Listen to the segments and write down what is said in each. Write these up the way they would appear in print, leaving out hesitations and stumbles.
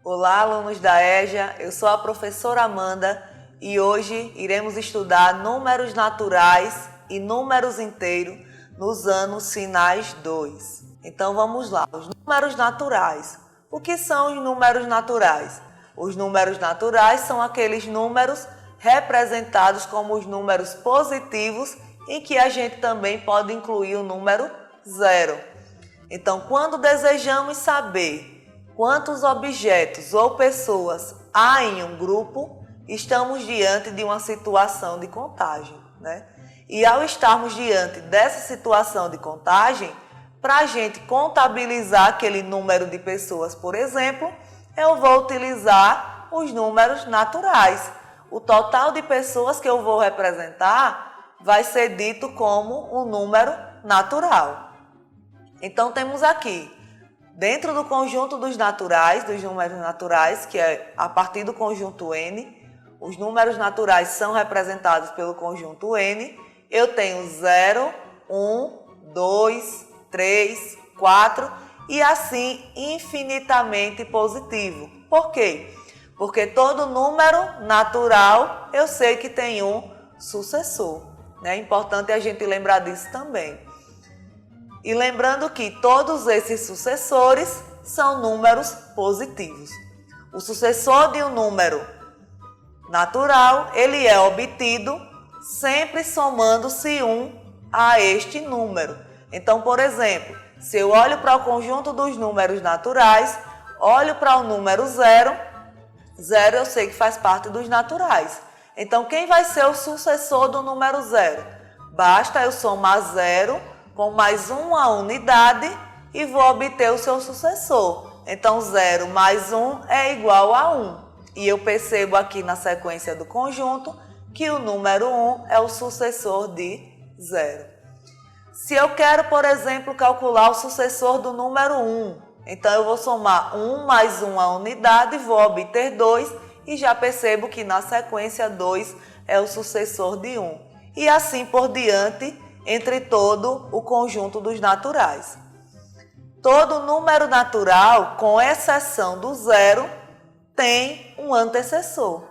Olá, alunos da EJA, eu sou a professora Amanda e hoje iremos estudar números naturais e números inteiros nos anos finais 2. Então vamos lá, os números naturais. O que são os números naturais? Os números naturais são aqueles números representados como os números positivos em que a gente também pode incluir o número 0. Então, quando desejamos saber quantos objetos ou pessoas há em um grupo, estamos diante de uma situação de contagem, né? E ao estarmos diante dessa situação de contagem, para a gente contabilizar aquele número de pessoas, por exemplo, eu vou utilizar os números naturais. O total de pessoas que eu vou representar vai ser dito como um número natural. Então temos aqui, dentro do conjunto dos naturais, dos números naturais, que é a partir do conjunto N, os números naturais são representados pelo conjunto N. Eu tenho 0, 1, 2, 3, 4 e assim infinitamente positivo. Por quê? Porque todo número natural eu sei que tem um sucessor. É importante a gente lembrar disso também. E lembrando que todos esses sucessores são números positivos. O sucessor de um número natural, ele é obtido sempre somando-se 1 a este número. Então, por exemplo, se eu olho para o conjunto dos números naturais, olho para o número 0, 0 eu sei que faz parte dos naturais. Então, quem vai ser o sucessor do número 0? Basta eu somar 0 com mais uma unidade e vou obter o seu sucessor. Então, 0 mais 1 é igual a 1. E eu percebo aqui na sequência do conjunto que o número 1 é o sucessor de 0. Se eu quero, por exemplo, calcular o sucessor do número 1, então eu vou somar 1 mais uma unidade, vou obter 2 e já percebo que na sequência 2 é o sucessor de 1. E assim por diante, entre todo o conjunto dos naturais. Todo número natural, com exceção do 0, tem um antecessor.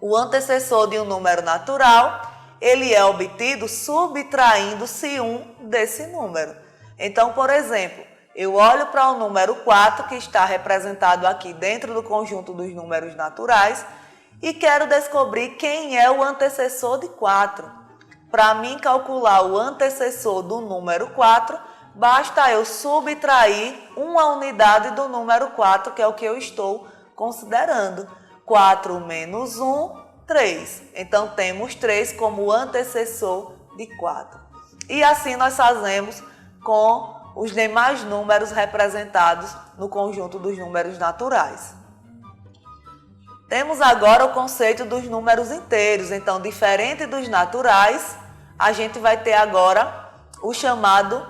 O antecessor de um número natural, ele é obtido subtraindo-se 1 desse número. Então, por exemplo, eu olho para o número 4, que está representado aqui dentro do conjunto dos números naturais, e quero descobrir quem é o antecessor de 4. Para mim calcular o antecessor do número 4, basta eu subtrair uma unidade do número 4, que é o que eu estou considerando. 4 menos 1, 3. Então, temos 3 como antecessor de 4. E assim nós fazemos com os demais números representados no conjunto dos números naturais. Temos agora o conceito dos números inteiros. Então, diferente dos naturais, a gente vai ter agora o chamado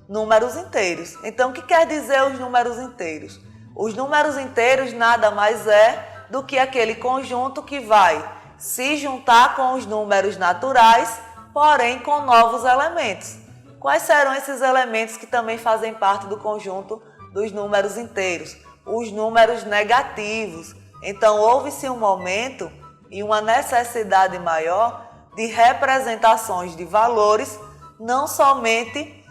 números inteiros. Então, o que quer dizer os números inteiros? Os números inteiros nada mais é do que aquele conjunto que vai se juntar com os números naturais, porém com novos elementos. Quais serão esses elementos que também fazem parte do conjunto dos números inteiros? Os números negativos. Então, houve-se um momento e uma necessidade maior de representações de valores, não somente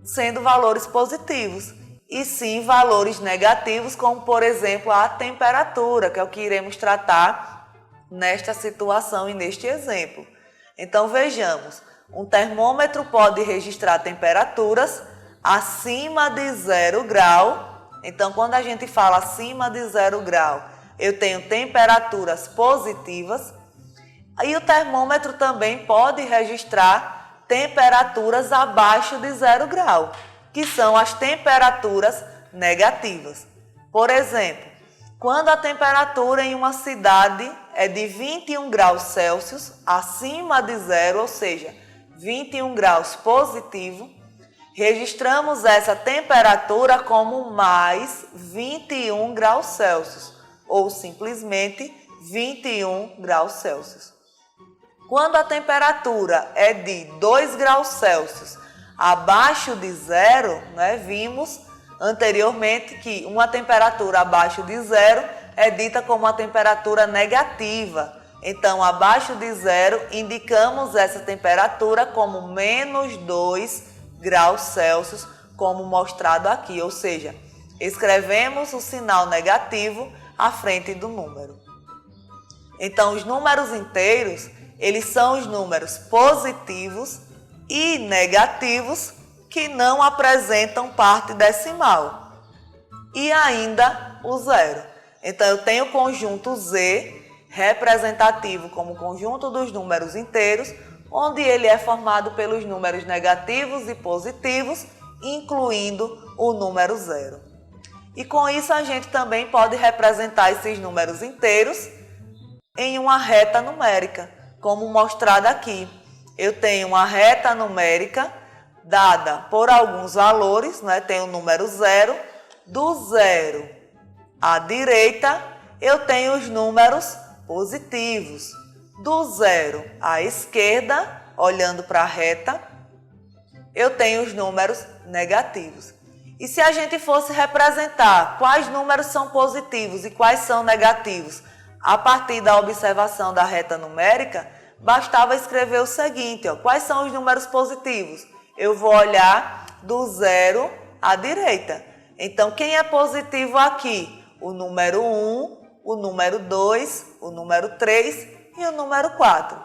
sendo valores positivos, e sim valores negativos, como, por exemplo, a temperatura, que é o que iremos tratar nesta situação e neste exemplo. Então, vejamos, um termômetro pode registrar temperaturas acima de 0 grau. Então, quando a gente fala acima de 0 grau, eu tenho temperaturas positivas. E o termômetro também pode registrar temperaturas abaixo de 0 grau, que são as temperaturas negativas. Por exemplo, quando a temperatura em uma cidade é de 21 graus Celsius, acima de 0, ou seja, 21 graus positivo, registramos essa temperatura como mais 21 graus Celsius, ou simplesmente 21 graus Celsius. Quando a temperatura é de 2 graus Celsius abaixo de zero, né, vimos anteriormente que uma temperatura abaixo de zero é dita como uma temperatura negativa. Então, abaixo de zero, indicamos essa temperatura como menos 2 graus Celsius, como mostrado aqui, ou seja, escrevemos o sinal negativo à frente do número. Então, os números inteiros, eles são os números positivos e negativos que não apresentam parte decimal. E ainda o zero. Então, eu tenho o conjunto Z, representativo como conjunto dos números inteiros, onde ele é formado pelos números negativos e positivos, incluindo o número zero. E com isso a gente também pode representar esses números inteiros em uma reta numérica, como mostrado aqui. Eu tenho uma reta numérica dada por alguns valores, né? Tem o número zero, do zero à direita eu tenho os números positivos, do zero à esquerda, olhando para a reta, eu tenho os números negativos. E se a gente fosse representar quais números são positivos e quais são negativos, a partir da observação da reta numérica, bastava escrever o seguinte, ó, quais são os números positivos? Eu vou olhar do zero à direita. Então, quem é positivo aqui? O número 1, o número 2, o número 3 e o número 4.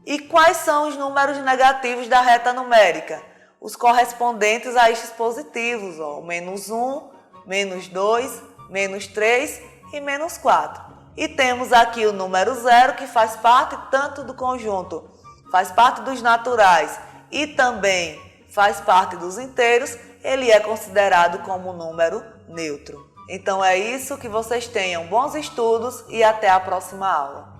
E quais são os números negativos da reta numérica? Os correspondentes a estes positivos, ó, o menos 1, menos 2, menos 3 e menos 4. E temos aqui o número 0, que faz parte tanto do conjunto, faz parte dos naturais e também faz parte dos inteiros, ele é considerado como número neutro. Então é isso, que vocês tenham bons estudos e até a próxima aula.